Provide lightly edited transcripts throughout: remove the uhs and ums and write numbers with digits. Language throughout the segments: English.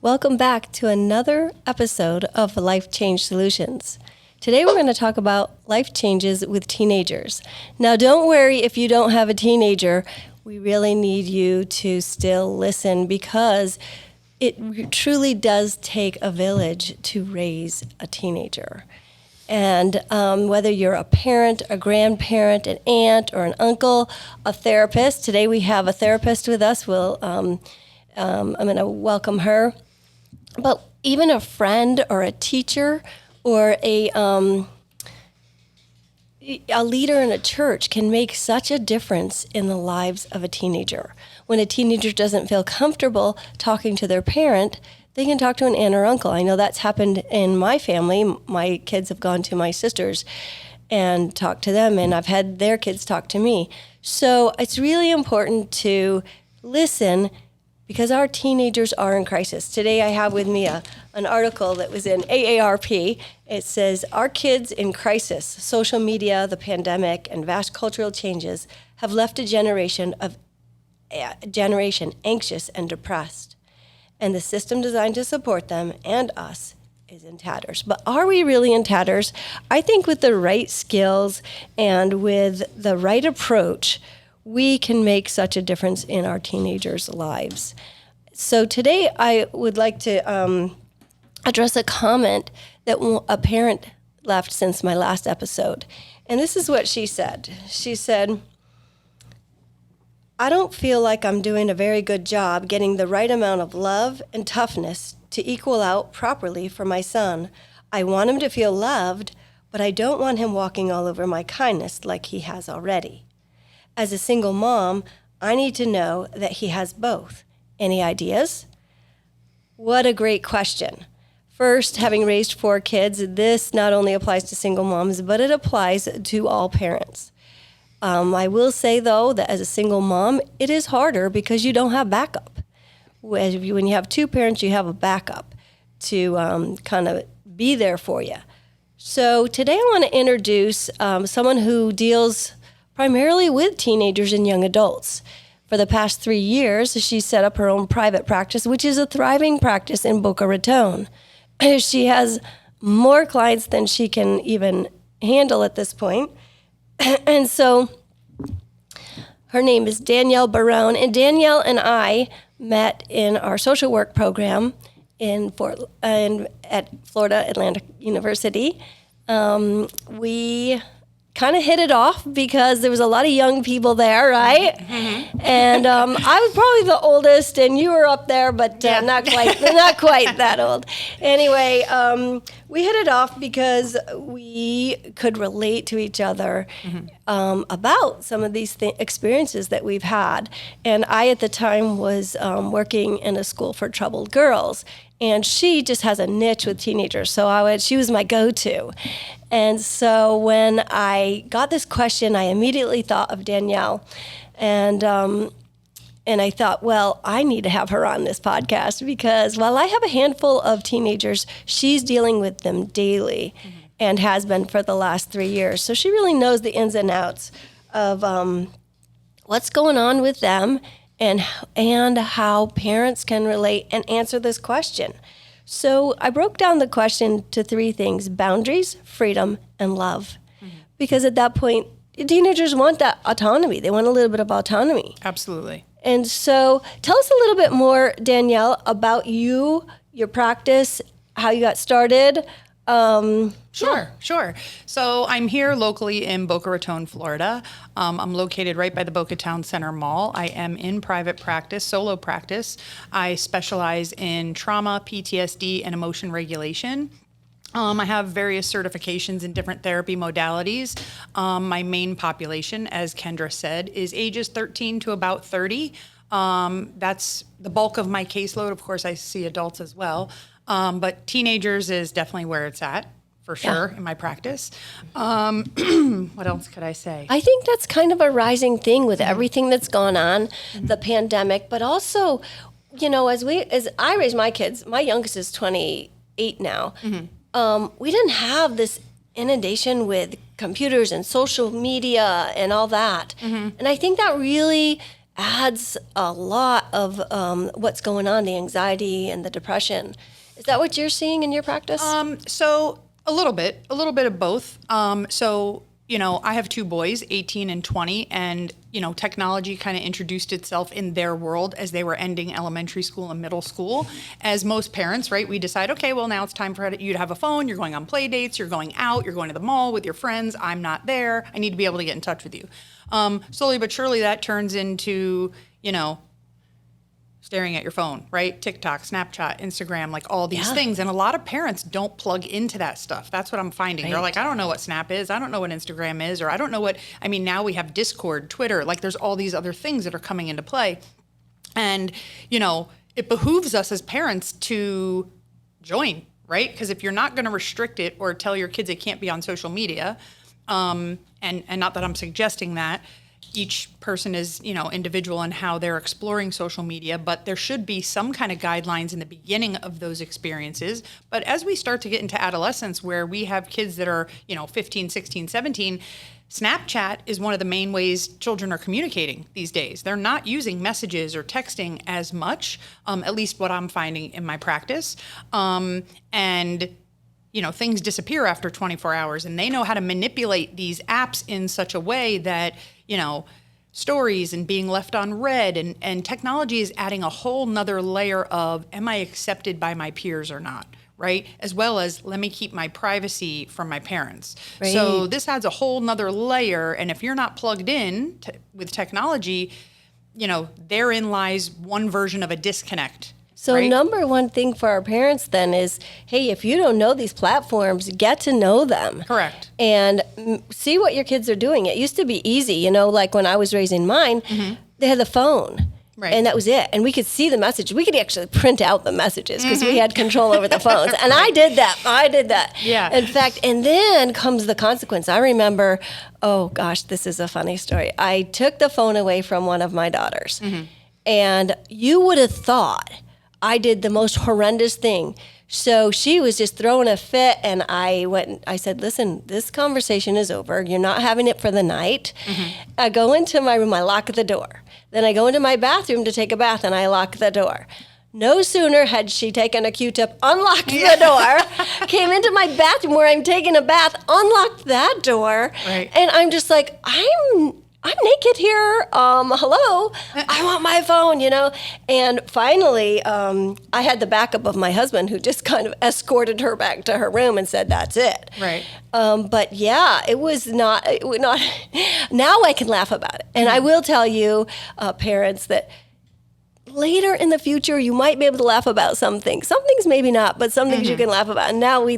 Welcome back to another episode of Life Change Solutions. Today we're going to talk about life changes with teenagers. Now don't worry if you don't have a teenager, we really need you to still listen because it truly does take a village to raise a teenager. And whether you're a parent, a grandparent, an aunt, or an uncle, a therapist, today we have a therapist with us. I'm going to welcome her. But even a friend or a teacher or a leader in a church can make such a difference in the lives of a teenager. When a teenager doesn't feel comfortable talking to their parent, they can talk to an aunt or uncle. I know that's happened in my family. My kids have gone to my sisters and talked to them, and I've had their kids talk to me. So it's really important to listen because our teenagers are in crisis. Today I have with me an article that was in AARP. It says, "Our kids in crisis. Social media, the pandemic, and vast cultural changes have left a generation anxious and depressed. And the system designed to support them and us is in tatters." But are we really in tatters? I think with the right skills and with the right approach, we can make such a difference in our teenagers' lives. So today I would like to address a comment that a parent left since my last episode. And this is what she said. She said, "I don't feel like I'm doing a very good job getting the right amount of love and toughness to equal out properly for my son. I want him to feel loved, but I don't want him walking all over my kindness like he has already. As a single mom, I need to know that he has both. Any ideas?" What a great question. First, having raised 4 kids, this not only applies to single moms, but it applies to all parents. I will say, though, that as a single mom, it is harder because you don't have backup. When you have 2 parents, you have a backup to kind of be there for you. So today I want to introduce someone who deals primarily with teenagers and young adults. For the past 3 years, she set up her own private practice, which is a thriving practice in Boca Raton. She has more clients than she can even handle at this point. And so her name is Danielle Barone, and Danielle and I met in our social work program at Florida Atlantic University. We kind of hit it off because there was a lot of young people there, right? Mm-hmm. And I was probably the oldest, and you were up there, but not quite that old. Anyway, we hit it off because we could relate to each other about some of these experiences that we've had. And I, at the time, was working in a school for troubled girls. And she just has a niche with teenagers, so she was my go-to. And so when I got this question, I immediately thought of Danielle. And I thought, well, I need to have her on this podcast because while I have a handful of teenagers, she's dealing with them daily and has been for the last 3 years. So she really knows the ins and outs of what's going on with them and how parents can relate and answer this question. So I broke down the question to 3 things: boundaries, freedom, and love. Because at that point, teenagers want that autonomy. They want a little bit of autonomy. Absolutely. And so tell us a little bit more, Danielle, about you, your practice, how you got started. Sure. So I'm here locally in Boca Raton, Florida. I'm located right by the Boca Town Center Mall. I am in private practice, solo practice. I specialize in trauma, PTSD, and emotion regulation. I have various certifications in different therapy modalities. My main population, as Kendra said, is ages 13 to about 30. That's the bulk of my caseload. Of course, I see adults as well. But teenagers is definitely where it's at, for sure, in my practice. What else could I say? I think that's kind of a rising thing with everything that's gone on, the pandemic, but also, as I raise my kids, my youngest is 28 now. We didn't have this inundation with computers and social media and all that. And I think that really adds a lot of what's going on, the anxiety and the depression. Is that what you're seeing in your practice? So a little bit of both. So, I have two boys, 18 and 20, and, technology kind of introduced itself in their world as they were ending elementary school and middle school. As most parents, right, we decide, okay, well, now it's time for you to have a phone. You're going on play dates. You're going out. You're going to the mall with your friends. I'm not there. I need to be able to get in touch with you. Slowly but surely that turns into, staring at your phone, right? TikTok, Snapchat, Instagram, like all these things. And a lot of parents don't plug into that stuff. That's what I'm finding. They're like, I don't know what Snap is. I don't know what Instagram is. Or I don't know now we have Discord, Twitter, like there's all these other things that are coming into play. And, it behooves us as parents to join, right? Because if you're not going to restrict it or tell your kids they can't be on social media, and not that I'm suggesting that, each person is, individual in how they're exploring social media, but there should be some kind of guidelines in the beginning of those experiences. But as we start to get into adolescence where we have kids that are, 15, 16, 17, Snapchat is one of the main ways children are communicating these days. They're not using messages or texting as much, at least what I'm finding in my practice. And things disappear after 24 hours, and they know how to manipulate these apps in such a way that, stories and being left on read, and technology is adding a whole nother layer of, am I accepted by my peers or not? Right? As well as, let me keep my privacy from my parents. Right. So this adds a whole nother layer. And if you're not plugged in with technology, therein lies one version of a disconnect. So right? Number one thing for our parents then is, hey, if you don't know these platforms, get to know them. Correct. And see what your kids are doing. It used to be easy, like when I was raising mine, they had the phone. Right. And that was it. And we could see the message. We could actually print out the messages because we had control over the phones. And I did that. Yeah. In fact, and then comes the consequence. I remember, oh gosh, this is a funny story. I took the phone away from one of my daughters. And you would have thought I did the most horrendous thing. So she was just throwing a fit, and I said, listen, this conversation is over. You're not having it for the night. I go into my room, I lock the door. Then I go into my bathroom to take a bath, and I lock the door. No sooner had she taken a Q-tip, unlocked the door, came into my bathroom where I'm taking a bath, unlocked that door, and I'm just like, I'm naked here. Hello, I want my phone, And finally, I had the backup of my husband who just kind of escorted her back to her room and said, that's it. Right. But yeah, it was not, now I can laugh about it. And I will tell you, parents, that later in the future, you might be able to laugh about some things. Some things maybe not, but some things you can laugh about. And now we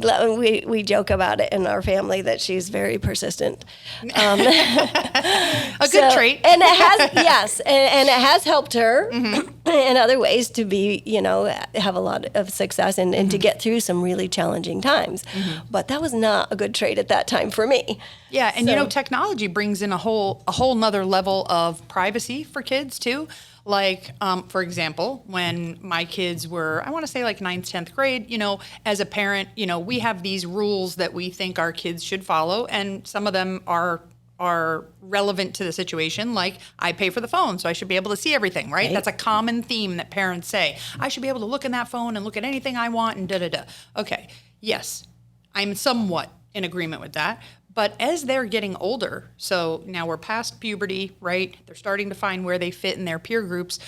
joke about it in our family that she's very persistent. A good trait. And it has, and it has helped her in other ways to be, have a lot of success and to get through some really challenging times. But that was not a good trait at that time for me. Yeah, and technology brings in a whole nother level of privacy for kids too. Like, for example, when my kids were, I want to say like 9th, 10th grade, as a parent, we have these rules that we think our kids should follow. And some of them are relevant to the situation. Like, I pay for the phone, so I should be able to see everything, right? That's a common theme that parents say. I should be able to look in that phone and look at anything I want and da-da-da. Okay, yes, I'm somewhat in agreement with that. But as they're getting older, so now we're past puberty, right? They're starting to find where they fit in their peer groups.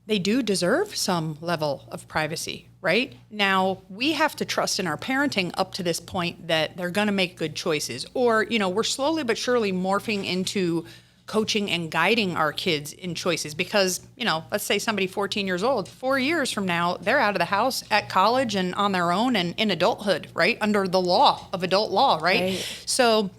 They do deserve some level of privacy, right? Now, we have to trust in our parenting up to this point that they're going to make good choices. Or, we're slowly but surely morphing into coaching and guiding our kids in choices because, let's say somebody 14 years old, 4 years from now, they're out of the house at college and on their own and in adulthood, right? Under the law of adult law, right? So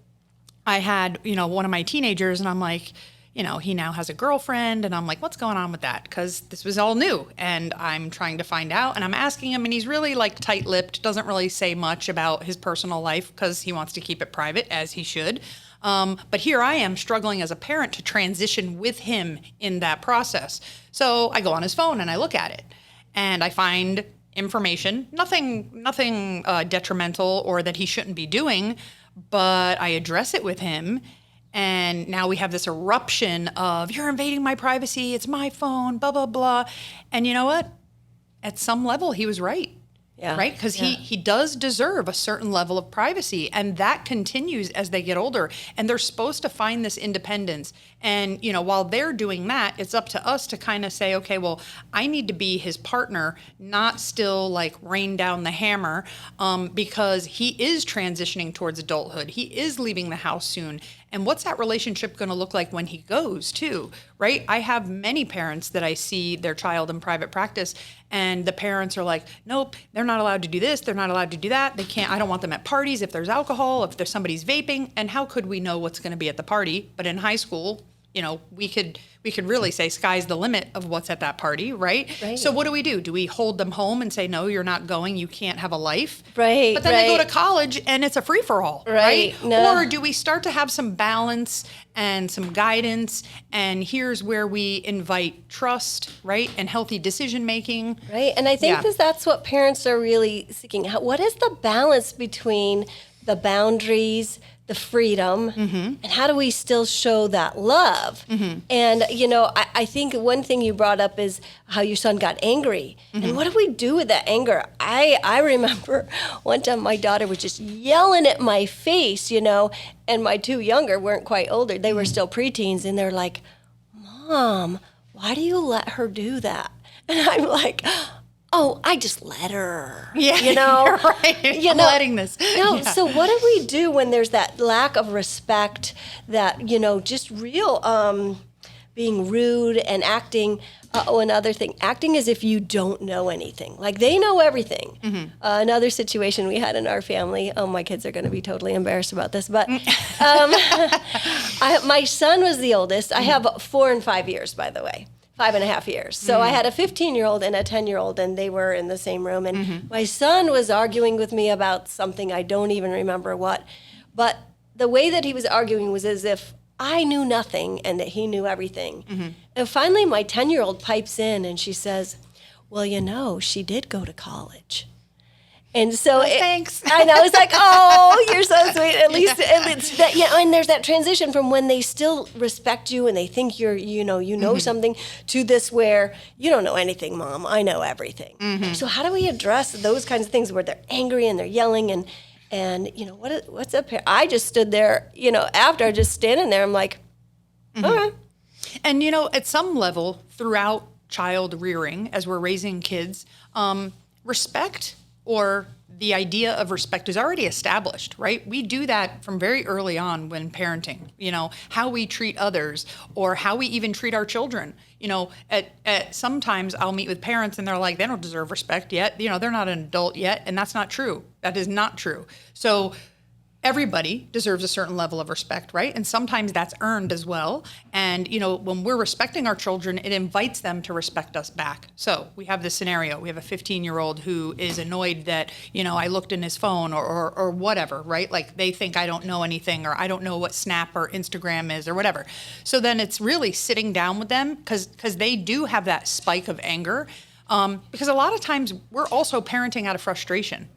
I had, one of my teenagers and I'm like, he now has a girlfriend and I'm like, what's going on with that? Because this was all new and I'm trying to find out and I'm asking him and he's really like tight-lipped, doesn't really say much about his personal life because he wants to keep it private as he should. But here I am struggling as a parent to transition with him in that process. So I go on his phone and I look at it and I find information, nothing detrimental or that he shouldn't be doing, but I address it with him And now we have this eruption of, you're invading my privacy, it's my phone, blah, blah, blah. And you know what? At some level, he was right. Yeah. Right? Because Yeah. he does deserve a certain level of privacy. And that continues as they get older. And they're supposed to find this independence. And, while they're doing that, it's up to us to kind of say, okay, well, I need to be his partner, not still like rain down the hammer, because he is transitioning towards adulthood. He is leaving the house soon. And what's that relationship going to look like when he goes too, right? I have many parents that I see their child in private practice, and the parents are like, nope, they're not allowed to do this. They're not allowed to do that. They can't, I don't want them at parties if there's alcohol, if there's somebody's vaping. And how could we know what's going to be at the party? But in high school, we could really say sky's the limit of what's at that party, right? Right. So what do? Do we hold them home and say, no, you're not going, you can't have a life? Right, But then they go right. to college and it's a free-for-all, Right, right? no. Or do we start to have some balance and some guidance? And here's where we invite trust, right? And healthy decision-making. Right. And I think Yeah. that's what parents are really seeking. What is the balance between the boundaries, the freedom, and how do we still show that love? And, I think one thing you brought up is how your son got angry. And what do we do with that anger? I remember one time my daughter was just yelling at my face, and my two younger weren't quite older. They were still preteens, and they're like, Mom, why do you let her do that? And I'm like, oh, I just let her. Yeah, You're right. I'm letting this. No, Yeah. so what do we do when there's that lack of respect, that, just real being rude and acting, another thing, acting as if you don't know anything. Like they know everything. Another situation we had in our family, my kids are going to be totally embarrassed about this, but my son was the oldest. I have 4 and 5 years, by the way. 5.5 years. So I had a 15-year-old and a 10-year-old, and they were in the same room. And my son was arguing with me about something, I don't even remember what. But the way that he was arguing was as if I knew nothing and that he knew everything. And finally, my 10-year-old pipes in and she says, well, she did go to college. And so Thanks. I know, it's like, oh, you're so sweet. At least it's that, and there's that transition from when they still respect you and they think you're, know something, to this where you don't know anything, Mom. I know everything. So how do we address those kinds of things where they're angry and they're yelling and what's up here? I just stood there, after just standing there, I'm like, all right. And, at some level throughout child rearing, as we're raising kids, respect, or the idea of respect, is already established, right? We do that from very early on when parenting, how we treat others or how we even treat our children. At sometimes I'll meet with parents and they're like, they don't deserve respect yet. They're not an adult yet. And that's not true. That is not true. So everybody deserves a certain level of respect, right? And sometimes that's earned as well. And, when we're respecting our children, it invites them to respect us back. So we have this scenario. We have a 15-year-old who is annoyed that, I looked in his phone or whatever, right? Like they think I don't know anything, or I don't know what Snap or Instagram is or whatever. So then it's really sitting down with them because they do have that spike of anger. Because a lot of times we're also parenting out of frustration.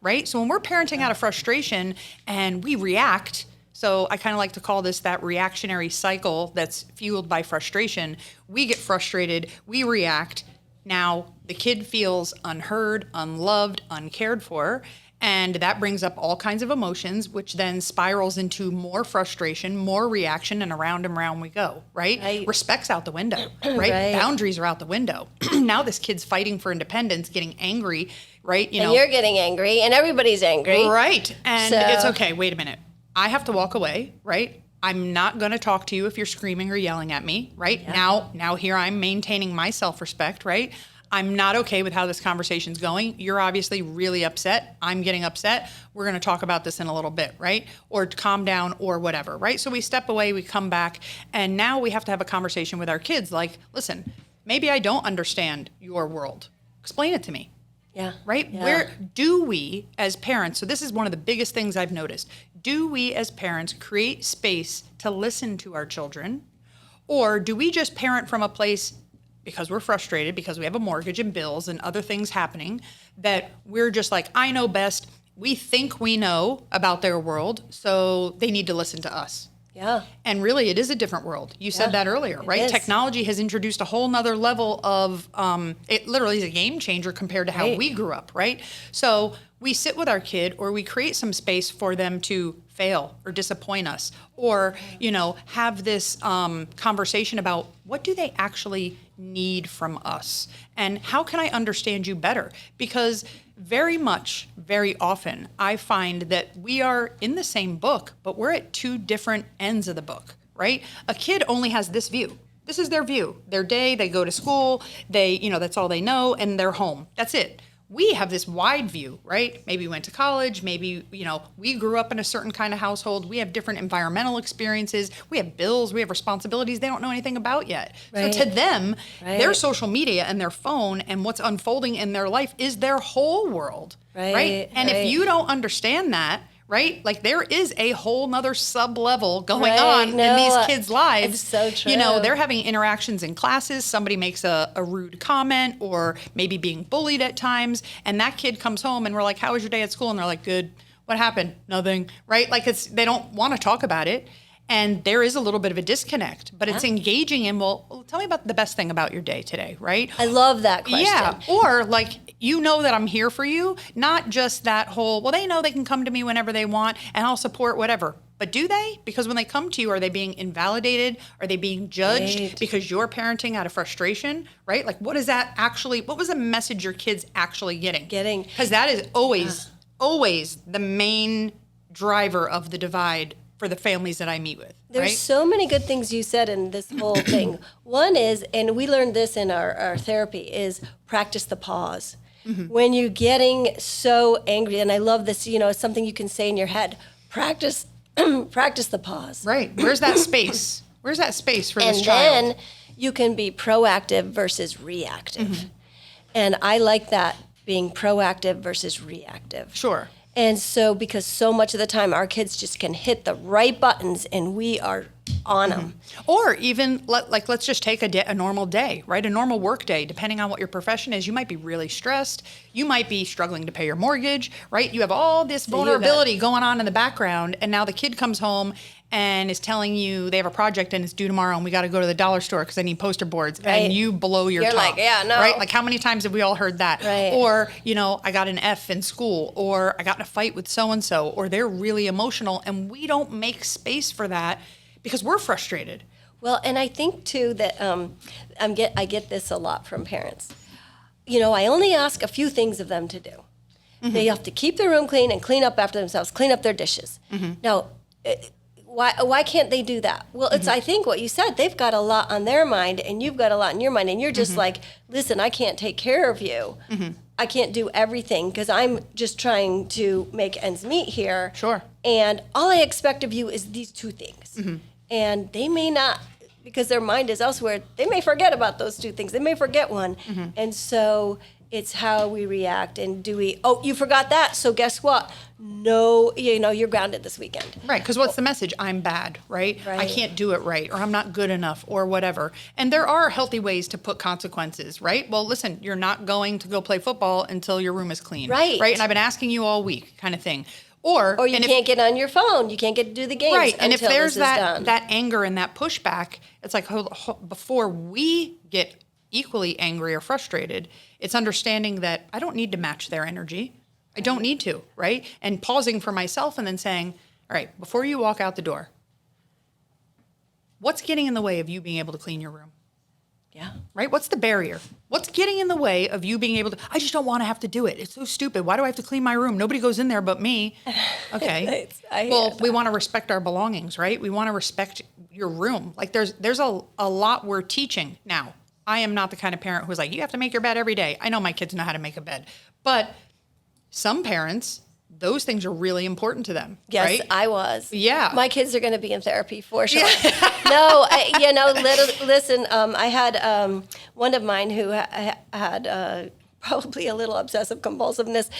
Right? So when we're parenting out of frustration and we react, so I kind of like to call this that reactionary cycle that's fueled by frustration. We get frustrated, we react. Now the kid feels unheard, unloved, uncared for, and that brings up all kinds of emotions, which then spirals into more frustration, more reaction, and around we go, right? Respect's out the window, right? Right. Boundaries are out the window. Now this kid's fighting for independence, getting angry, right? And you're getting angry, and everybody's angry. Right. And So- it's okay. Wait a minute. I have to walk away, right? I'm not going to talk to you if you're screaming or yelling at me, right? Now here I'm maintaining my self-respect, right? I'm not okay with how this conversation's going. You're obviously really upset. I'm getting upset. We're going to talk about this in a little bit, right? Or calm down or whatever, right? So we step away, we come back, and now we have to have a conversation with our kids like, listen, maybe I don't understand your world. Explain it to me. Yeah. Right? Yeah. Where do we as parents, so this is one of the biggest things I've noticed, do we as parents create space to listen to our children? Or do we just parent from a place because we're frustrated, because we have a mortgage and bills and other things happening, that we're just like, I know best. We think we know about their world, so they need to listen to us. Yeah. And really, it is a different world. You said that earlier, right? is. Technology has introduced a whole nother level of, it literally is a game changer compared to how Right. we grew up, right? So we sit with our kid or we create some space for them to fail or disappoint us or, have this conversation about what do they actually need from us and how can I understand you better? Because very often, I find that we are in the same book, but we're at two different ends of the book, right? A kid only has this view. This is their view. Their day, they go to school, that's all they know, and they're home. That's it. We have this wide view, right? Maybe we went to college, maybe, we grew up in a certain kind of household. We have different environmental experiences. We have bills, we have responsibilities they don't know anything about yet. Right. So to them, their Right. social media and their phone and what's unfolding in their life is their whole world, right? And right. if you don't understand that, right? Like there is a whole nother sub level going Right. on No, in these kids' lives. it's so true. They're having interactions in classes. Somebody makes a rude comment or maybe being bullied at times. And that kid comes home and we're like, how was your day at school? And they're like, good. What happened? Nothing. Right? Like they don't want to talk about it. And there is a little bit of a disconnect, but it's engaging in, well, tell me about the best thing about your day today, right? I love that question. Yeah. Or like, that I'm here for you, not just that whole, well, they know they can come to me whenever they want and I'll support whatever. But do they? Because when they come to you, are they being invalidated? Are they being judged Right. because you're parenting out of frustration, right? Like what was the message your kid's actually getting? Because that is always the main driver of the divide for the families that I meet with. There's right? so many good things you said in this whole thing. One is, and we learned this in our therapy, is practice the pause. When you're getting so angry, and I love this, it's something you can say in your head, practice the pause. Right. Where's that space? Where's that space for this And child? then you can be proactive versus reactive. And I like that, being proactive versus reactive. Sure. And so, because so much of the time our kids just can hit the right buttons and we are on them. Or even let's just take a normal day, right? A normal work day, depending on what your profession is. You might be really stressed. You might be struggling to pay your mortgage, right? You have all this vulnerability going on in the background. And now the kid comes home and is telling you they have a project and it's due tomorrow and we got to go to the dollar store because I need poster boards. Right. And you blow your You're top. like, yeah, no. Right? Like how many times have we all heard that? Right. Or, I got an F in school or I got in a fight with so-and-so or they're really emotional and we don't make space for that because we're frustrated. Well, and I think too that I get this a lot from parents. I only ask a few things of them to do. They have to keep their room clean and clean up after themselves, clean up their dishes. Now, why can't they do that? Well, it's I think what you said. They've got a lot on their mind, and you've got a lot in your mind, and you're just like, listen, I can't take care of you. I can't do everything because I'm just trying to make ends meet here. Sure. And all I expect of you is these two things. And they may not, because their mind is elsewhere, they may forget about those two things. They may forget one. And so it's how we react. And you forgot that, so guess what? No, you're grounded this weekend. Right, because what's the message? I'm bad, right? I Right. can't do it right, or I'm not good enough, or whatever. And there are healthy ways to put consequences, right? Well, listen, you're not going to go play football until your room is clean. Right. Right, and I've been asking you all week kind of thing. Or Or you can't get on your phone. You can't get to do the games Right, and if until there's this is done. that anger and that pushback, it's like before we get equally angry or frustrated, it's understanding that I don't need to match their energy. I don't need to, right? And pausing for myself and then saying, all right, before you walk out the door, what's getting in the way of you being able to clean your room? Yeah. Right? What's the barrier? What's getting in the way of you being able to, I just don't want to have to do it. It's so stupid. Why do I have to clean my room? Nobody goes in there but me. Okay. I hear Well, that. we want to respect our belongings, right? We want to respect your room. Like there's a lot we're teaching now. I am not the kind of parent who's like, you have to make your bed every day. I know my kids know how to make a bed. But some parents, those things are really important to them. Yes, right? I was. Yeah. My kids are going to be in therapy for sure. No, listen, I had one of mine who had probably a little obsessive compulsiveness.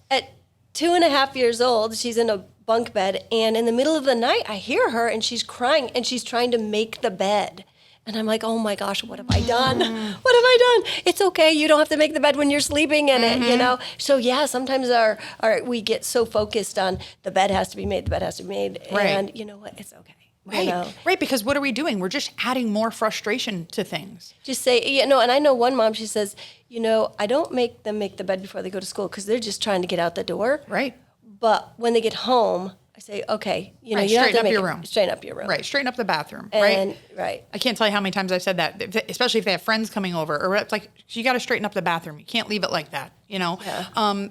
At 2.5 years old, she's in a bunk bed, and in the middle of the night, I hear her, and she's crying, and she's trying to make the bed. And I'm like, oh my gosh, what have I done? What have I done? It's okay. You don't have to make the bed when you're sleeping in it, So yeah, sometimes we get so focused on the bed has to be made, Right. and you know what? It's okay. Right. You know? Right. Because what are we doing? We're just adding more frustration to things. Just say, and I know one mom, she says, I don't make them make the bed before they go to school because they're just trying to get out the door. Right. But when they get home, I say, okay, you Right, don't have straighten to up your room. straighten up your room. Right. Straighten up the bathroom. And, right. right. I can't tell you how many times I've said that, especially if they have friends coming over, or it's like, you got to straighten up the bathroom. You can't leave it like that, Yeah.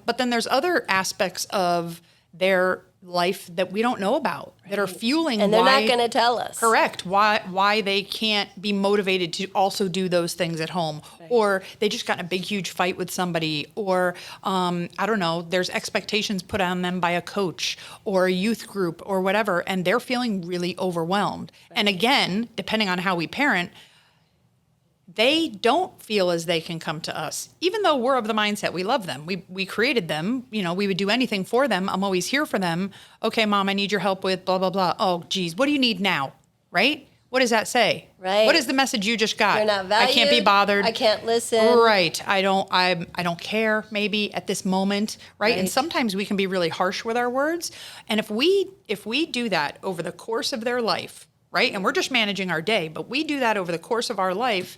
But then there's other aspects of their life that we don't know about that are fueling And they're why, not going to tell us. correct, why they can't be motivated to also do those things at home, or they just got in a big, huge fight with somebody, or I don't know, there's expectations put on them by a coach or a youth group or whatever, and they're feeling really overwhelmed. And again, depending on how we parent, they don't feel as they can come to us, even though we're of the mindset we love them. We created them. We would do anything for them. I'm always here for them. Okay, Mom, I need your help with blah, blah, blah. Oh, geez, what do you need now? Right? What does that say? Right. What is the message you just got? You're not valued. I can't be bothered. I can't listen. Right. I don't care maybe at this moment. Right. And Right. sometimes we can be really harsh with our words. And if we do that over the course of their life, right? And we're just managing our day, but we do that over the course of our life,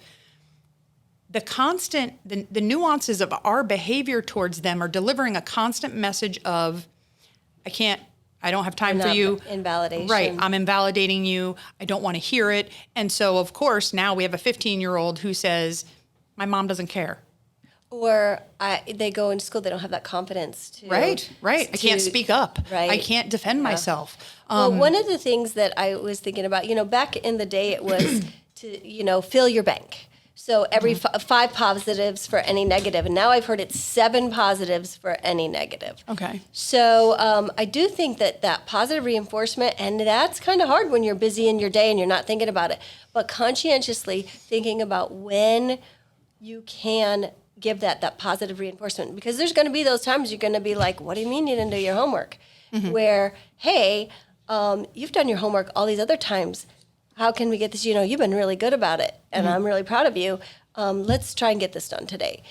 the nuances of our behavior towards them are delivering a constant message of, I don't have time for you. Invalidation. Right. I'm invalidating you. I don't want to hear it. And so, of course, now we have a 15-year-old who says, my mom doesn't care. Or they go into school, they don't have that confidence to. Right. I can't speak up. Right. I can't defend myself. Well, one of the things that I was thinking about, back in the day, it was to, fill your bank. So every 5 positives for any negative. And now I've heard it's 7 positives for any negative. Okay. So I do think that positive reinforcement, and that's kind of hard when you're busy in your day and you're not thinking about it, but conscientiously thinking about when you can give that positive reinforcement. Because there's going to be those times you're going to be like, what do you mean you didn't do your homework? Where, hey, you've done your homework all these other times. How can we get this? You've been really good about it, and I'm really proud of you. Let's try and get this done today.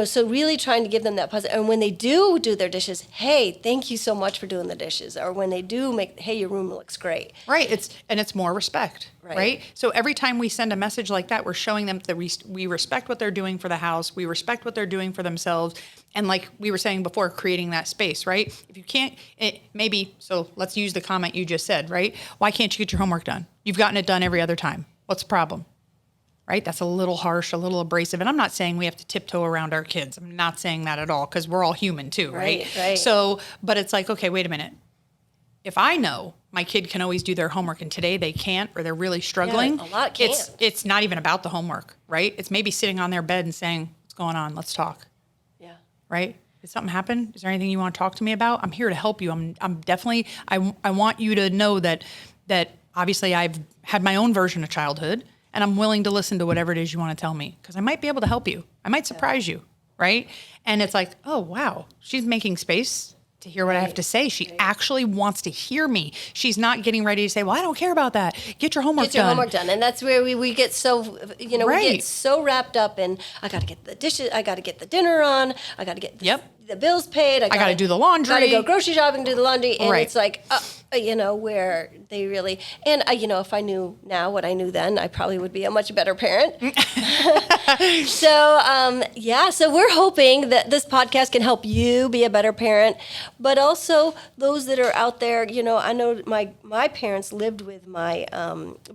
So really trying to give them that positive. And when they do their dishes, hey, thank you so much for doing the dishes. Or when they do hey, your room looks great. Right. It's more respect. Right. So every time we send a message like that, we're showing them that we respect what they're doing for the house. We respect what they're doing for themselves. And like we were saying before, creating that space, right? If you can't, so let's use the comment you just said, right? Why can't you get your homework done? You've gotten it done every other time. What's the problem? Right? That's a little harsh, a little abrasive. And I'm not saying we have to tiptoe around our kids. I'm not saying that at all, because we're all human too, right? Right. So, but it's like, okay, wait a minute. If I know my kid can always do their homework and today they can't, or they're really struggling, a lot can't. It's not even about the homework, right? It's maybe sitting on their bed and saying, what's going on? Let's talk. Yeah. Right? Did something happen? Is there anything you want to talk to me about? I'm here to help you. I'm definitely, I want you to know that obviously I've had my own version of childhood, and I'm willing to listen to whatever it is you want to tell me, because I might be able to help you. I might surprise you, right? And it's like, oh, wow, she's making space to hear what I have to say. She actually wants to hear me. She's not getting ready to say, well, I don't care about that. Get your homework done. Get your homework done. And that's where we get so, we get so wrapped up in, I got to get the dishes, I got to get the dinner on, I got to get the bills paid. I got to do the laundry. Got to go grocery shopping, do the laundry. And Right. it's like, where they really, and if I knew now what I knew then, I probably would be a much better parent. So we're hoping that this podcast can help you be a better parent, but also those that are out there, I know my parents lived with my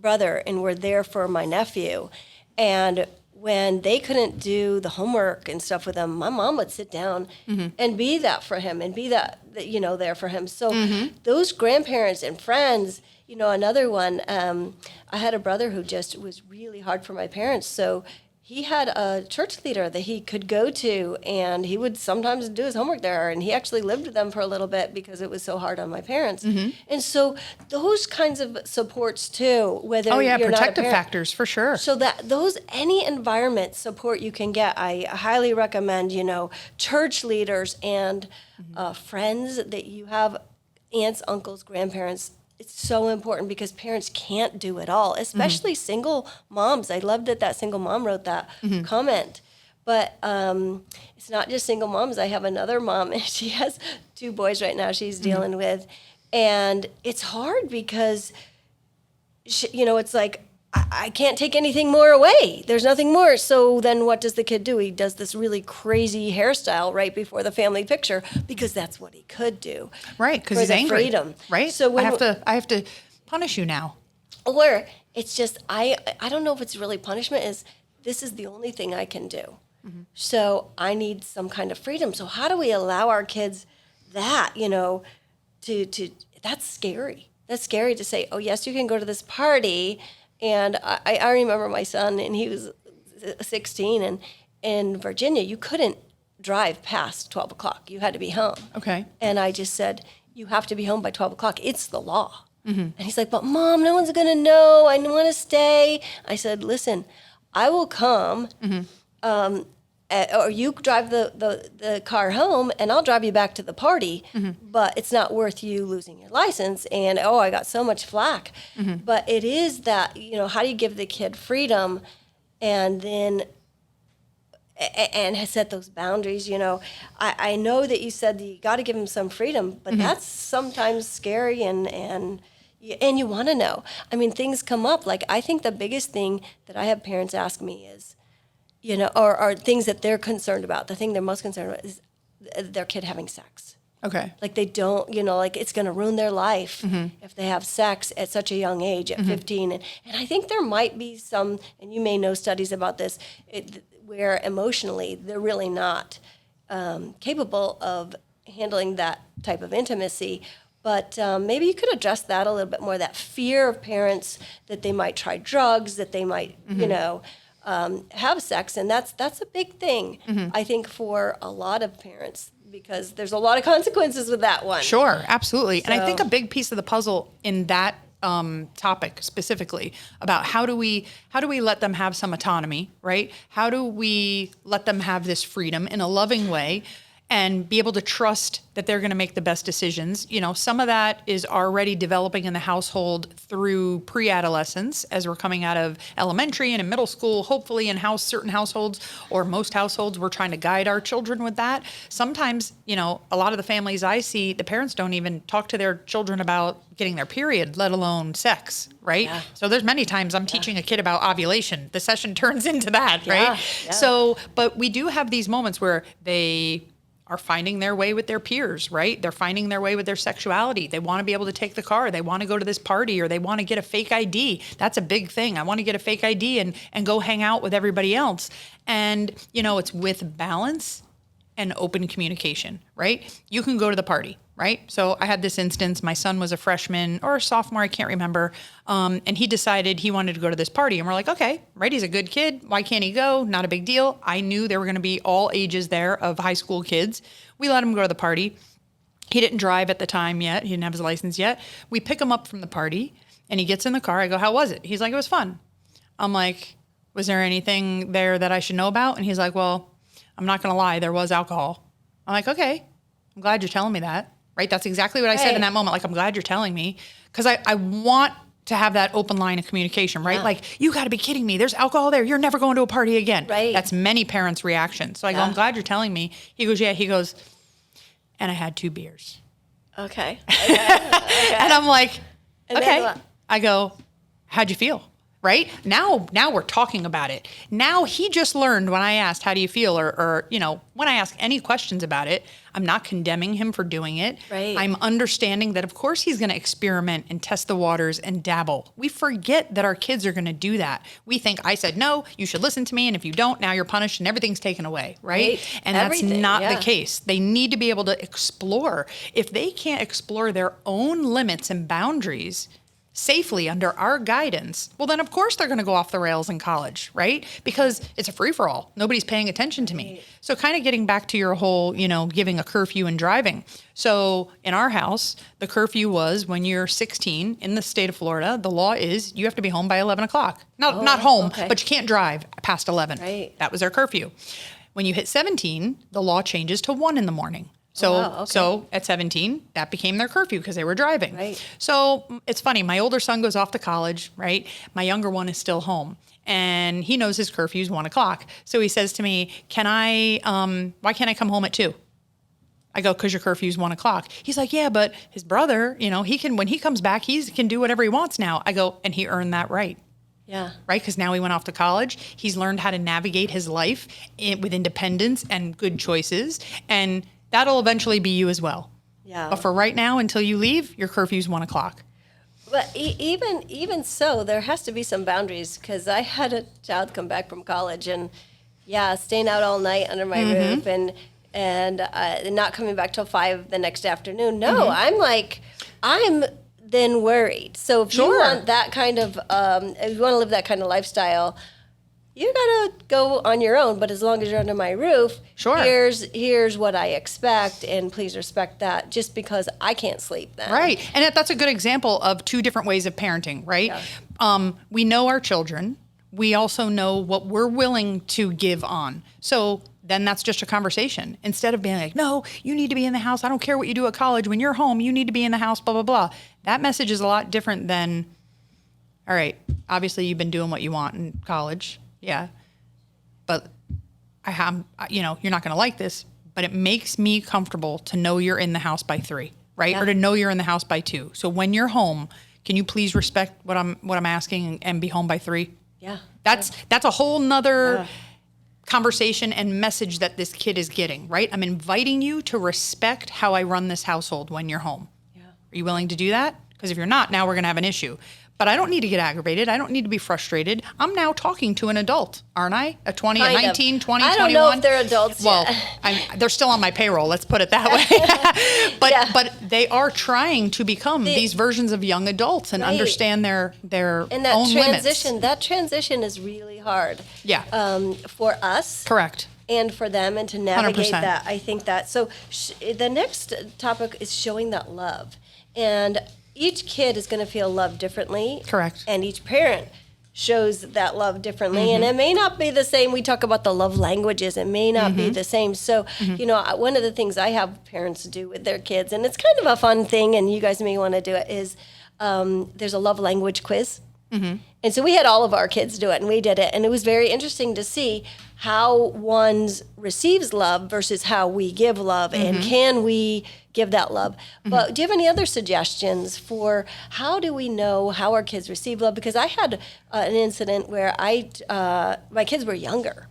brother and were there for my nephew. And when they couldn't do the homework and stuff with him, my mom would sit down and be that for him and be that there for him. So those grandparents and friends, another one, I had a brother who just was really hard for my parents. So he had a church leader that he could go to, and he would sometimes do his homework there. And he actually lived with them for a little bit because it was so hard on my parents. And so those kinds of supports too, whether you're not a protective parent, factors for sure. so that any environment support you can get, I highly recommend, church leaders and friends that you have, aunts, uncles, grandparents. It's so important because parents can't do it all, especially single moms. I loved that single mom wrote that comment. But it's not just single moms. I have another mom, and she has 2 boys right now she's dealing with. And it's hard because it's like, I can't take anything more away. There's nothing more. So then what does the kid do? He does this really crazy hairstyle right before the family picture because that's what he could do. Right, because for he's the angry. Freedom. Right? So when I have to punish you now. Or it's just, I don't know if it's really punishment, is this is the only thing I can do. Mm-hmm. So I need some kind of freedom. So how do we allow our kids that, to that's scary. That's scary to say, oh, yes, you can go to this party. And I remember my son, and he was 16, and in Virginia, you couldn't drive past 12 o'clock. You had to be home. Okay. And I just said, you have to be home by 12 o'clock. It's the law. Mm-hmm. And he's like, but Mom, no one's going to know. I want to stay. I said, listen, I will come, or you drive the car home, and I'll drive you back to the party, but it's not worth you losing your license. And, I got so much flack. But it is that, how do you give the kid freedom and then and set those boundaries? I know that you said that you got to give them some freedom, but that's sometimes scary and you want to know. I mean, things come up. Like, I think the biggest thing that I have parents ask me is, or things that they're concerned about. The thing they're most concerned about is their kid having sex. Okay. Like, they don't, like, it's going to ruin their life if they have sex at such a young age, at 15. And I think there might be some, and you may know studies about this, where emotionally they're really not capable of handling that type of intimacy. But maybe you could address that a little bit more, that fear of parents that they might try drugs, that they might, have sex. And that's a big thing, I think, for a lot of parents, because there's a lot of consequences with that one. Sure, absolutely. And I think a big piece of the puzzle in that topic specifically about how do we let them have some autonomy, right? How do we let them have this freedom in a loving way and be able to trust that they're going to make the best decisions? Some of that is already developing in the household through pre-adolescence as we're coming out of elementary and in middle school. Hopefully in certain households or most households, we're trying to guide our children with that. Sometimes, a lot of the families I see, the parents don't even talk to their children about getting their period, let alone sex, right? Yeah. So there's many times I'm teaching a kid about ovulation. The session turns into that, Yeah. right? Yeah. So, but we do have these moments where they are finding their way with their peers, right? They're finding their way with their sexuality. They want to be able to take the car. They want to go to this party, or they want to get a fake ID. That's a big thing. I want to get a fake ID and go hang out with everybody else. And, it's with balance and open communication, right? You can go to the party, right? So I had this instance, my son was a freshman or a sophomore, I can't remember. And he decided he wanted to go to this party. And we're like, okay, right, he's a good kid. Why can't he go? Not a big deal. I knew there were going to be all ages there of high school kids. We let him go to the party. He didn't drive at the time yet. He didn't have his license yet. We pick him up from the party and he gets in the car. I go, how was it? He's like, it was fun. I'm like, was there anything there that I should know about? And he's like, well, I'm not going to lie, there was alcohol. I'm like, okay, I'm glad you're telling me that, right? That's exactly what I said in that moment. Like, I'm glad you're telling me, because I want to have that open line of communication, right? Yeah. Like, you got to be kidding me. There's alcohol there. You're never going to a party again. Right. That's many parents' reaction. So I go, I'm glad you're telling me. He goes, yeah. He goes, and I had 2 beers. Okay. And I'm like, And then okay. what? I go, how'd you feel? Right? Now we're talking about it. Now he just learned when I asked, how do you feel? Or when I ask any questions about it, I'm not condemning him for doing it. Right. I'm understanding that, of course, he's going to experiment and test the waters and dabble. We forget that our kids are going to do that. We think, I said, no, you should listen to me. And if you don't, now you're punished and everything's taken away. Right? And Everything, that's not yeah. the case. They need to be able to explore. If they can't explore their own limits and boundaries safely under our guidance, well, then of course they're going to go off the rails in college, right? Because it's a free-for-all. Nobody's paying attention to me. So kind of getting back to your whole, giving a curfew and driving. So in our house, the curfew was when you're 16 in the state of Florida, the law is you have to be home by 11 o'clock. Not home, okay. but you can't drive past 11. Right. That was our curfew. When you hit 17, the law changes to 1 in the morning. So, wow, okay. So at 17, that became their curfew because they were driving. Right. So it's funny. My older son goes off to college, right? My younger one is still home, and he knows his curfew is 1 o'clock. So he says to me, why can't I come home at 2? I go, because your curfew's 1 o'clock. He's like, yeah, but his brother, he can, when he comes back, he can do whatever he wants now. I go, and he earned that right. Yeah. Right? Because now he went off to college. He's learned how to navigate his life with independence and good choices. And that'll eventually be you as well. Yeah. But for right now, until you leave, your curfew's 1 o'clock. But even so, there has to be some boundaries, because I had a child come back from college and, staying out all night under my roof and not coming back till 5 the next afternoon. No, I'm then worried. So if you want that kind of, if you want to live that kind of lifestyle, you gotta go on your own. But as long as you're under my roof, here's what I expect, and please respect that. Just because I can't sleep then, right? And that's a good example of two different ways of parenting, right? Yeah. We know our children. We also know what we're willing to give on. So then that's just a conversation. Instead of being like, no, you need to be in the house. I don't care what you do at college. When you're home, you need to be in the house, blah, blah, blah. That message is a lot different than, all right, obviously you've been doing what you want in college. Yeah. But you're not going to like this, but it makes me comfortable to know you're in the house by 3, right? Yeah. Or to know you're in the house by 2. So when you're home, can you please respect what I'm asking and be home by 3? Yeah. That's a whole nother conversation and message that this kid is getting, right? I'm inviting you to respect how I run this household when you're home. Yeah. Are you willing to do that? Because if you're not, now we're going to have an issue. But I don't need to get aggravated. I don't need to be frustrated. I'm now talking to an adult, aren't I? A 20, a 19, 20, 21. I don't know if they're adults well, yet. They're still on my payroll. Let's put it that way. But they are trying to become these versions of young adults and understand their and that own transition, limits. That transition is really hard. Yeah. For us. Correct. And for them, and to navigate 100%. that. I think that. So the next topic is showing that love. And each kid is going to feel love differently. Correct. And each parent shows that love differently. And it may not be the same. We talk about the love languages. It may not be the same. So, one of the things I have parents do with their kids, and it's kind of a fun thing, and you guys may want to do it, is there's a love language quiz. And so we had all of our kids do it, and we did it. And it was very interesting to see how one receives love versus how we give love, and can we give that love. But do you have any other suggestions for how do we know how our kids receive love? Because I had an incident where my kids were younger.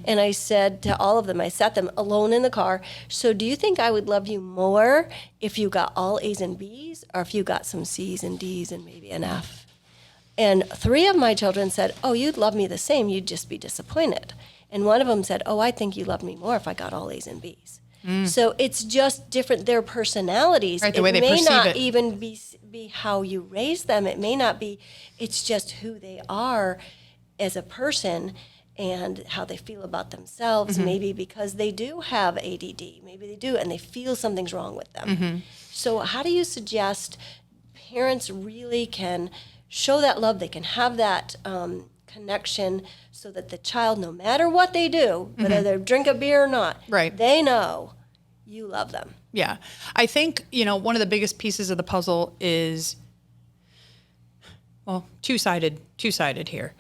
And I said to all of them, I sat them alone in the car, so do you think I would love you more if you got all A's and B's, or if you got some C's and D's and maybe an F? And 3 of my children said, oh, you'd love me the same, you'd just be disappointed. And one of them said, oh, I think you loved me more if I got all A's and B's. So it's just different, their personalities. Right, the way they may perceive not it. even be how you raise them. It may not be, it's just who they are as a person and how they feel about themselves, maybe because they do have ADD, maybe they do, and they feel something's wrong with them. So how do you suggest parents really can show that love, they can have that connection, so that the child, no matter what they do, whether they drink a beer or not, they know you love them. Yeah. I think, one of the biggest pieces of the puzzle is, well, two-sided here.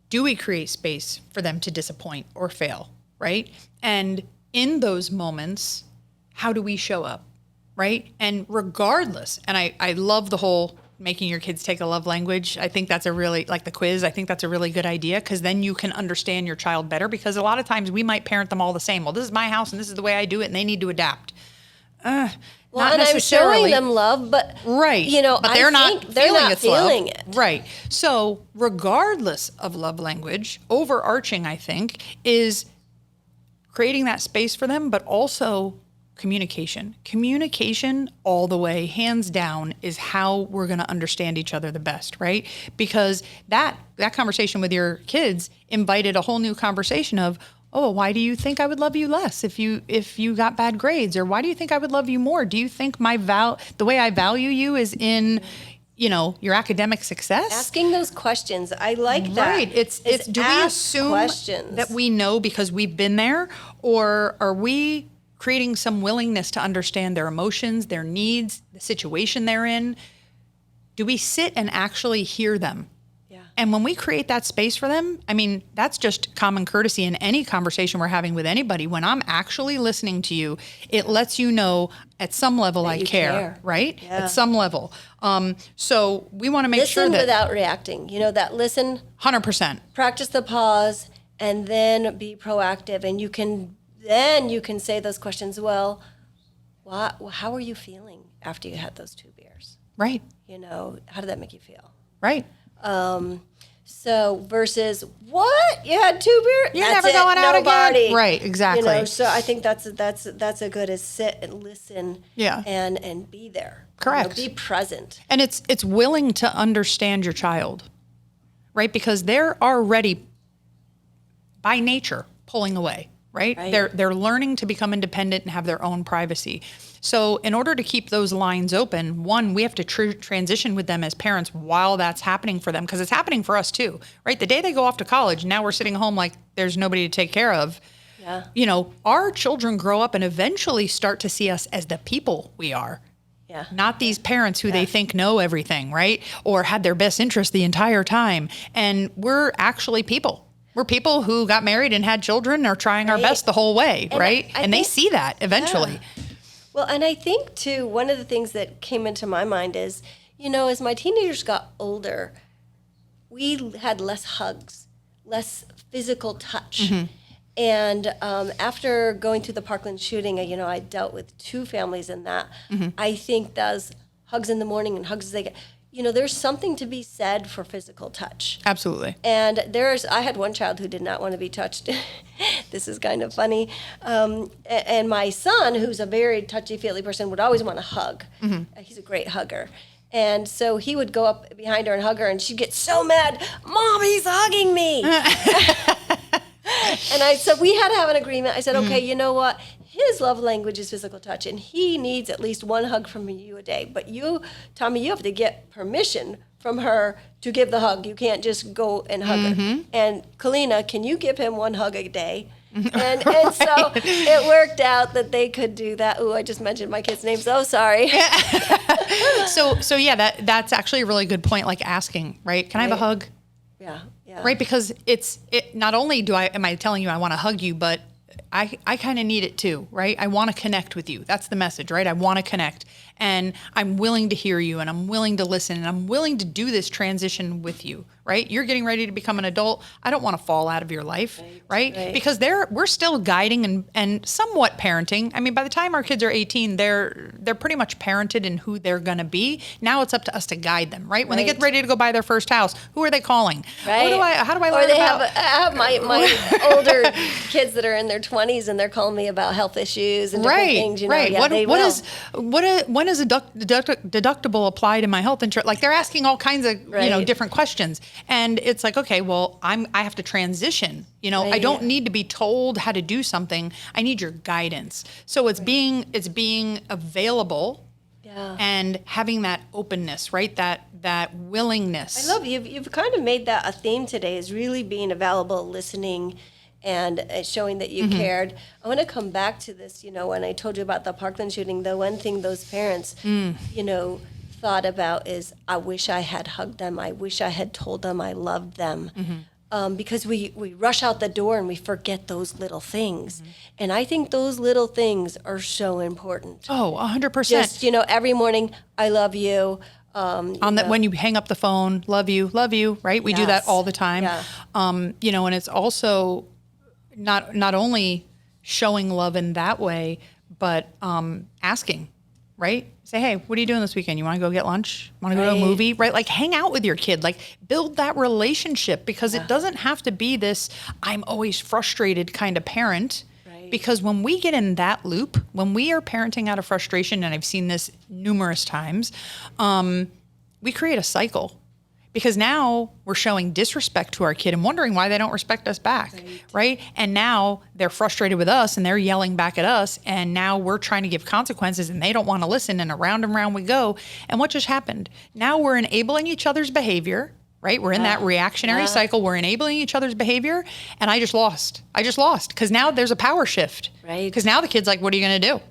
Do we create space for them to disappoint or fail, right? And in those moments, how do we show up, right? And regardless, and I love the whole making your kids take a love language. I think that's a really, like the quiz, I think that's a really good idea, because then you can understand your child better, because a lot of times we might parent them all the same. Well, this is my house and this is the way I do it, and they need to adapt. Well, not and necessarily. I'm showing them love, but right. But they're not feeling it. Right. So regardless of love language, overarching, I think, is creating that space for them, but also communication. Communication all the way, hands down, is how we're going to understand each other the best, right? Because that conversation with your kids invited a whole new conversation of, oh, why do you think I would love you less if you got bad grades? Or why do you think I would love you more? Do you think the way I value you is in, your academic success? Asking those questions. I like that. Right. It's do we assume questions that we know because we've been there, or are we creating some willingness to understand their emotions, their needs, the situation they're in? Do we sit and actually hear them? Yeah. And when we create that space for them, I mean, that's just common courtesy in any conversation we're having with anybody. When I'm actually listening to you, it lets you know at some level I you care, care. right? Yeah. At some level. So we want to make sure Listen that without reacting. You know, that listen, 100%. practice the pause, and then be proactive. And you can say those questions. Well, how are you feeling after you had those 2 beers? Right. You know, how did that make you feel? Right. So versus what? You had 2 beers? You're That's never going out Nobody. again. Right. Exactly. You know, so I think that's a good as sit and listen. Yeah. And be there. Correct. You know, be present. And it's willing to understand your child, right? Because they're already by nature pulling away, right? Right. They're learning to become independent and have their own privacy. So in order to keep those lines open, one, we have to transition with them as parents while that's happening for them, because it's happening for us too, right? The day they go off to college, now we're sitting home like there's nobody to take care of. Yeah. You know, our children grow up and eventually start to see us as the people we are. Yeah. Not these parents who they think know everything, right? Or had their best interest the entire time. And we're actually people. We're people who got married and had children, are trying our Right. best the whole way, And right? I And they think- see that eventually. Yeah. Well, and I think too, one of the things that came into my mind is, you know, as my teenagers got older, we had less hugs, less physical touch. And after going through the Parkland shooting, you know, I dealt with 2 families in that. I think those hugs in the morning and hugs as they get, you know, there's something to be said for physical touch. Absolutely. And I had one child who did not want to be touched. This is kind of funny. And my son, who's a very touchy-feely person, would always want to hug. He's a great hugger. And so he would go up behind her and hug her, and she'd get so mad, "Mom, he's hugging me." And so we had to have an agreement. I said, okay, you know what? His love language is physical touch, and he needs at least 1 hug from you a day. But you, Tommy, you have to get permission from her to give the hug. You can't just go and hug her. And Kalina, can you give him 1 hug a day? And so it worked out that they could do that. Ooh, I just mentioned my kid's name. So sorry. So yeah, that's actually a really good point. Like asking, right? Can I have a hug? Yeah. Right? Because it not only am I telling you I want to hug you, but I kind of need it too, right? I want to connect with you. That's the message, right? I want to connect, and I'm willing to hear you, and I'm willing to listen, and I'm willing to do this transition with you, right? You're getting ready to become an adult. I don't want to fall out of your life, right? Because we're still guiding and somewhat parenting. I mean, by the time our kids are 18, they're pretty much parented in who they're going to be. Now it's up to us to guide them, right? When they get ready to go buy their first house, who are they calling? Right. How do I learn Or they about? I have my older kids that are in their 20s, and they're calling me about health issues and different things. You know, right. yeah, they When will. does a deductible apply to my health insurance? Like they're asking all kinds of Right. different questions, and it's like, okay, well, I have to transition. I Right. don't need to be told how to do something. I need your guidance. So it's being available. Yeah. And having that openness, right? That willingness. I love you've kind of made that a theme today, is really being available, listening, and showing that you cared. I want to come back to this, when I told you about the Parkland shooting, the one thing those parents, thought about is, I wish I had hugged them. I wish I had told them I loved them. Because we rush out the door and we forget those little things. And I think those little things are so important. Oh, 100%. Just, every morning, I love you. When you hang up the phone, love you, right? We do that Yes. all the time. Yeah. And it's also not only showing love in that way, but asking, right? Say, hey, what are you doing this weekend? You want to go get lunch? Want to go to a Right. movie? Right? Like hang out with your kid, like build that relationship, because it doesn't have to be this, I'm always frustrated kind of parent. Right. Because when we get in that loop, when we are parenting out of frustration, and I've seen this numerous times, we create a cycle. Because now we're showing disrespect to our kid and wondering why they don't respect us back, right? And now they're frustrated with us and they're yelling back at us, and now we're trying to give consequences and they don't want to listen, and around we go. And what just happened? Now we're enabling each other's behavior, right? We're in that reactionary cycle. We're enabling each other's behavior, and I just lost because now there's a power shift. Right. Because now the kid's like, what are you going to do?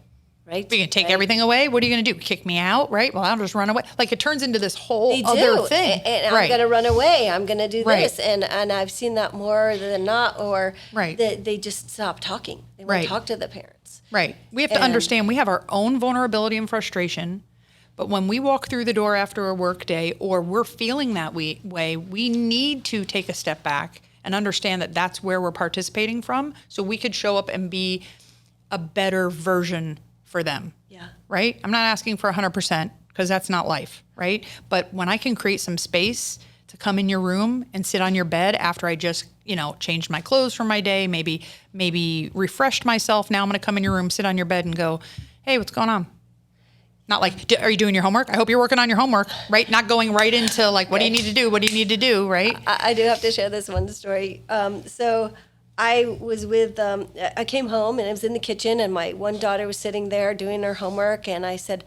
Right. Are you going to take Right. everything away? What are you going to do? Kick me out? Right. Well, I'll just run away. Like, it turns into this whole They other do. thing. And right. I'm going to run away. I'm going to do Right. this. And I've seen that more than not, or Right. they just stop talking. They won't Right. talk to the parents. Right. We have to And- understand we have our own vulnerability and frustration. But when we walk through the door after a work day or we're feeling that way, we need to take a step back and understand that that's where we're participating from, so we could show up and be a better version for them. Yeah. Right? I'm not asking for 100% because that's not life, right? But when I can create some space to come in your room and sit on your bed after I just, changed my clothes for my day, maybe refreshed myself. Now I'm going to come in your room, sit on your bed and go, hey, what's going on? Not like, are you doing your homework? I hope you're working on your homework, right? Not going right into like, what do you need to do? What do you need to do, right? I do have to share this one story. So I was I came home and I was in the kitchen and my one daughter was sitting there doing her homework. And I said,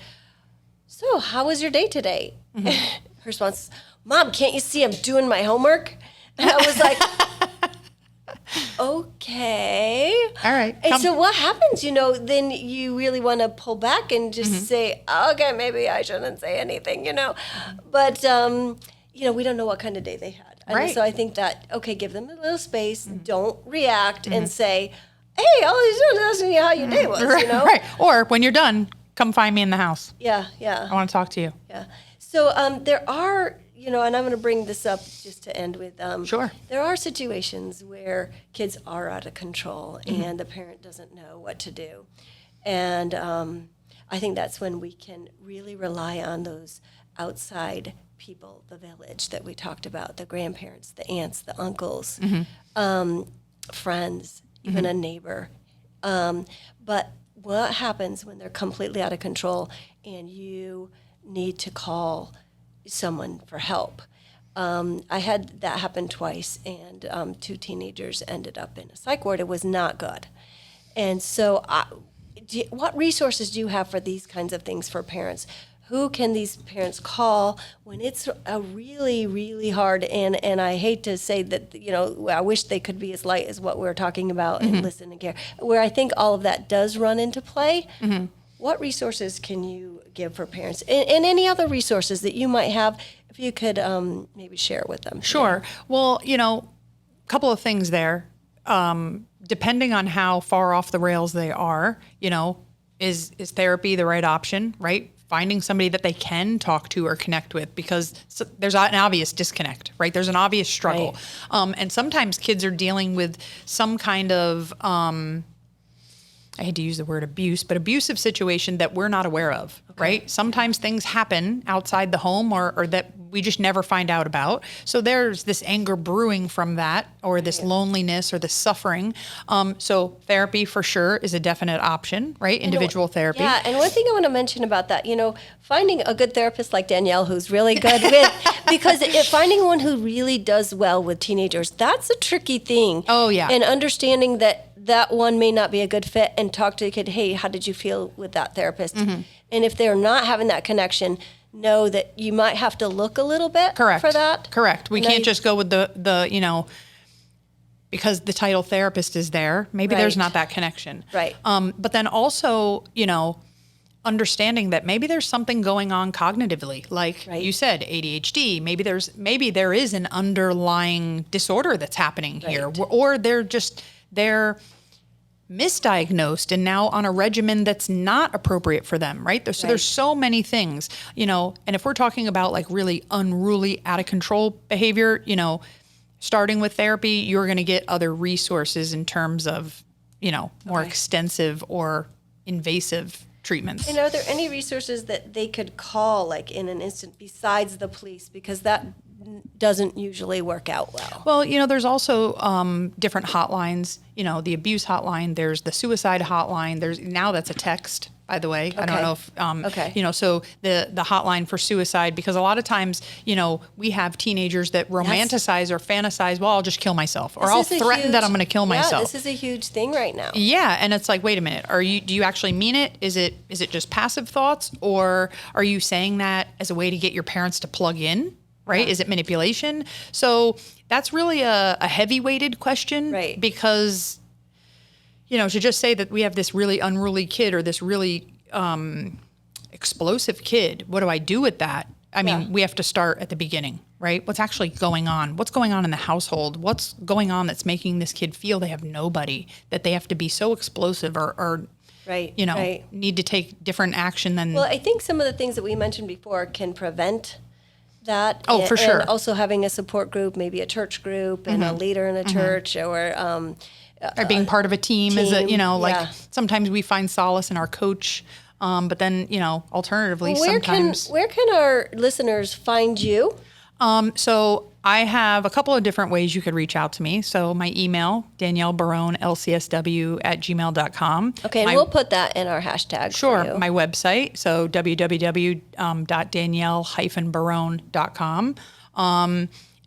so how was your day today? Mm-hmm. Her response, Mom, can't you see I'm doing my homework? And I was like, okay. All right. And so what happens, then you really want to pull back and just Mm-hmm. say, okay, maybe I shouldn't say anything, But, we don't know what kind of day they had. And Right. so I think that, okay, give them a little space. Don't react Mm-hmm. and say, hey, all he's doing is asking you how your day was, Right. Or when you're done, come find me in the house. Yeah, yeah. I want to talk to you. Yeah. So there are, and I'm going to bring this up just to end with. Sure. There are situations where kids are out of control Mm-hmm. and the parent doesn't know what to do. And I think that's when we can really rely on those outside people, the village that we talked about, the grandparents, the aunts, the uncles, friends, even a neighbor. But what happens when they're completely out of control and you need to call someone for help? I had that happen twice, and 2 teenagers ended up in a psych ward. It was not good. And so what resources do you have for these kinds of things for parents? Who can these parents call when it's a really, really hard, and I hate to say that, I wish they could be as light as what we're talking about and listen and care, where I think all of that does run into play. What resources can you give for parents, and any other resources that you might have, if you could maybe share with them? Sure. Well, a couple of things there. Depending on how far off the rails they are, is therapy the right option, right? Finding somebody that they can talk to or connect with, because there's an obvious disconnect, right? There's an obvious struggle. Right. And sometimes kids are dealing with some kind of, I hate to use the word abuse, but abusive situation that we're not aware of, right? Sometimes things happen outside the home or that we just never find out about. So there's this anger brewing from that, or this loneliness or this suffering. So therapy for sure is a definite option, right? Individual therapy. Yeah, and one thing I want to mention about that, finding a good therapist like Danielle, who's really good with, because finding one who really does well with teenagers, that's a tricky thing. Oh, yeah. And understanding that one may not be a good fit, and talk to a kid, hey, how did you feel with that therapist? Mm-hmm. And if they're not having that connection, know that you might have to look a little bit Correct. for that. Correct. We And can't just go with the because the title therapist is there. Maybe there's Right. not that connection. Right. But then also, understanding that maybe there's something going on cognitively, like Right. you said, ADHD. Maybe there is an underlying disorder that's happening here, Right. or they're misdiagnosed and now on a regimen that's not appropriate for them, right? So there's so many things, and if we're talking about like really unruly, out of control behavior, starting with therapy, you're going to get other resources in terms of, more extensive or invasive treatments. And are there any resources that they could call, like in an instant, besides the police? Because that doesn't usually work out well. Well, there's also different hotlines. The abuse hotline. There's the suicide hotline. That's a text, by the way. I don't know if Okay. So the hotline for suicide, because a lot of times we have teenagers that romanticize or fantasize. Well, I'll just kill myself, or I'll threaten that I'm going to kill myself. Yeah, this is a huge thing right now. Yeah, and it's like, wait a minute, do you actually mean it? Is it just passive thoughts, or are you saying that as a way to get your parents to plug in? Right? Is it manipulation? So that's really a heavy-weighted question, Right. because, to just say that we have this really unruly kid or this really explosive kid. What do I do with that? I mean, Yeah. we have to start at the beginning, right? What's actually going on? What's going on in the household? What's going on that's making this kid feel they have nobody, that they have to be so explosive or Right. you know, Right. need to take different action than. Well, I think some of the things that we mentioned before can prevent that. Oh, for sure. And also having a support group, maybe a church group and a leader in a church, or or being part of a team is a, team, like yeah. sometimes we find solace in our coach. But then, alternatively, where sometimes. can our listeners find you? So I have a couple of different ways you could reach out to me. So my email, daniellebaronelcsw@gmail.com. Okay, and we'll put that in our hashtag. Sure. For you. My website, so www.danielle-barone.com.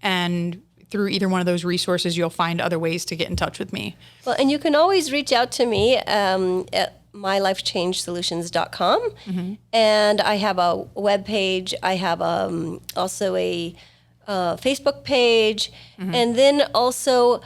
And through either one of those resources, you'll find other ways to get in touch with me. Well, and you can always reach out to me at mylifechangesolutions.com. And I have a webpage. I have also a Facebook page. And then also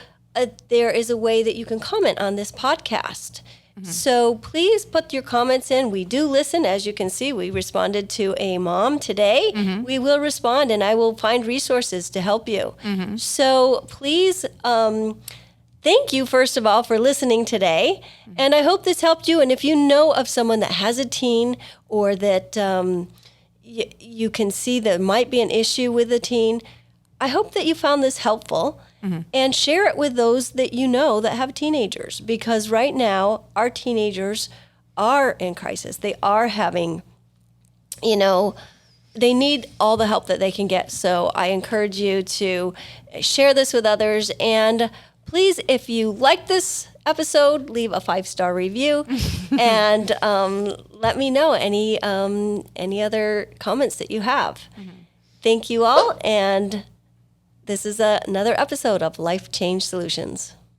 there is a way that you can comment on this podcast. So please put your comments in. We do listen. As you can see, we responded to a mom today. We will respond, and I will find resources to help you. So please, thank you, first of all, for listening today. And I hope this helped you. And if you know of someone that has a teen, or that you can see there might be an issue with a teen, I hope that you found this helpful. And share it with those that you know that have teenagers, because right now our teenagers are in crisis. They are having, they need all the help that they can get. So I encourage you to share this with others. And please, if you like this episode, leave a 5-star review and let me know any other comments that you have. Thank you all. And this is another episode of Life Change Solutions.